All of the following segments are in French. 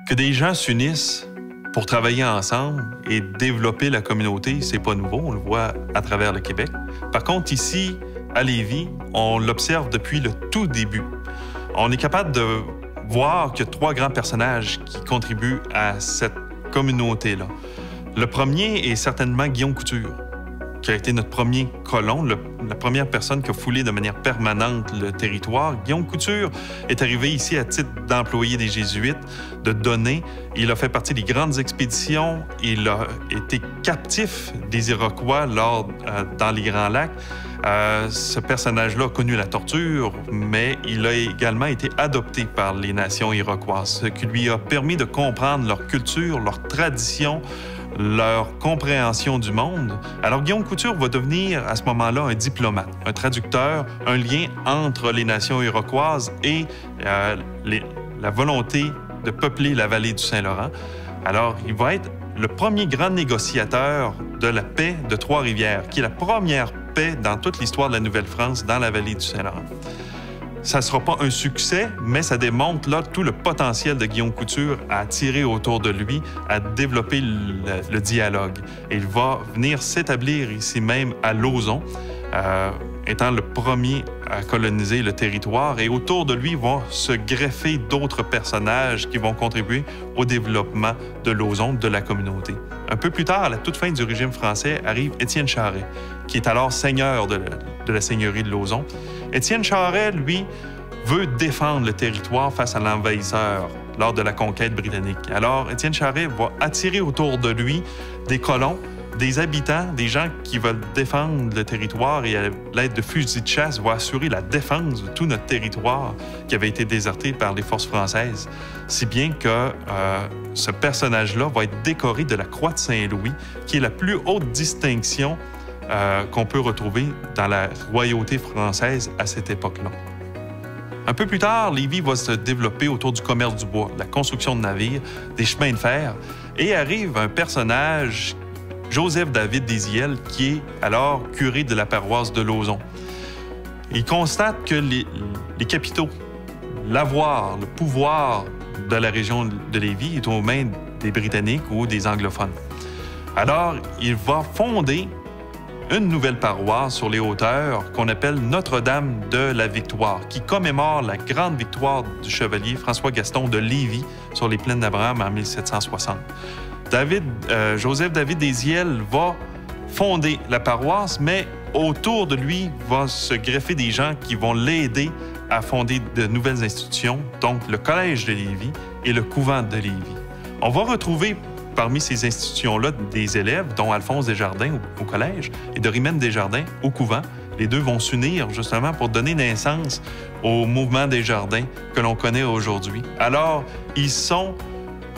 Que des gens s'unissent pour travailler ensemble et développer la communauté, c'est pas nouveau, on le voit à travers le Québec. Par contre, ici, à Lévis, on l'observe depuis le tout début. On est capable de voir qu'il y a 3 grands personnages qui contribuent à cette communauté-là. Le premier est certainement Guillaume Couture, qui a été notre premier colon, la première personne qui a foulé de manière permanente le territoire. Guillaume Couture est arrivé ici à titre d'employé des Jésuites, de donner. Il a fait partie des grandes expéditions. Il a été captif des Iroquois dans les Grands Lacs. Ce personnage-là a connu la torture, mais il a également été adopté par les nations iroquoises, ce qui lui a permis de comprendre leur culture, leur tradition, leur compréhension du monde. Alors, Guillaume Couture va devenir, à ce moment-là, un diplomate, un traducteur, un lien entre les nations iroquoises et la volonté de peupler la vallée du Saint-Laurent. Alors, il va être le premier grand négociateur de la paix de Trois-Rivières, qui est la première paix dans toute l'histoire de la Nouvelle-France dans la vallée du Saint-Laurent. Ça ne sera pas un succès, mais ça démontre là tout le potentiel de Guillaume Couture à attirer autour de lui, à développer le dialogue. Et il va venir s'établir ici même à Lauson, étant le premier à coloniser le territoire. Et autour de lui vont se greffer d'autres personnages qui vont contribuer au développement de Lauson, de la communauté. Un peu plus tard, à la toute fin du régime français, arrive Étienne Charest, qui est alors seigneur de la seigneurie de Lauson. Étienne Charest, lui, veut défendre le territoire face à l'envahisseur lors de la conquête britannique. Alors, Étienne Charest va attirer autour de lui des colons, des habitants, des gens qui veulent défendre le territoire et à l'aide de fusils de chasse va assurer la défense de tout notre territoire qui avait été déserté par les forces françaises. Si bien que ce personnage-là va être décoré de la Croix de Saint-Louis, qui est la plus haute distinction qu'on peut retrouver dans la royauté française à cette époque-là. Un peu plus tard, Lévis va se développer autour du commerce du bois, de la construction de navires, des chemins de fer, et arrive un personnage, Joseph-David Désiel, qui est alors curé de la paroisse de Lauson. Il constate que les capitaux, l'avoir, le pouvoir de la région de Lévis est aux mains des Britanniques ou des anglophones. Alors, il va fonder une nouvelle paroisse sur les hauteurs qu'on appelle Notre-Dame de la Victoire, qui commémore la grande victoire du chevalier François-Gaston de Lévis sur les plaines d'Abraham en 1760. Joseph-David Désiel va fonder la paroisse, mais autour de lui va se greffer des gens qui vont l'aider à fonder de nouvelles institutions, donc le Collège de Lévis et le Couvent de Lévis. On va retrouver parmi ces institutions-là des élèves, dont Alphonse Desjardins au collège et Dorimène Desjardins au couvent. Les deux vont s'unir justement pour donner naissance au mouvement Desjardins que l'on connaît aujourd'hui. Alors, ils sont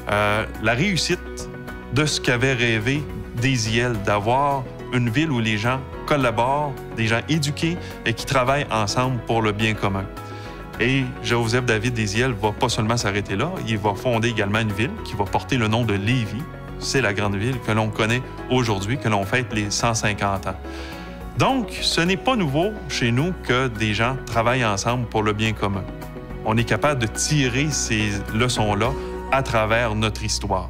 la réussite de ce qu'avait rêvé Désiel, d'avoir une ville où les gens collaborent, des gens éduqués et qui travaillent ensemble pour le bien commun. Et Joseph-David Désiel va pas seulement s'arrêter là, il va fonder également une ville qui va porter le nom de Lévis. C'est la grande ville que l'on connaît aujourd'hui, que l'on fête les 150 ans. Donc, ce n'est pas nouveau chez nous que des gens travaillent ensemble pour le bien commun. On est capable de tirer ces leçons-là à travers notre histoire.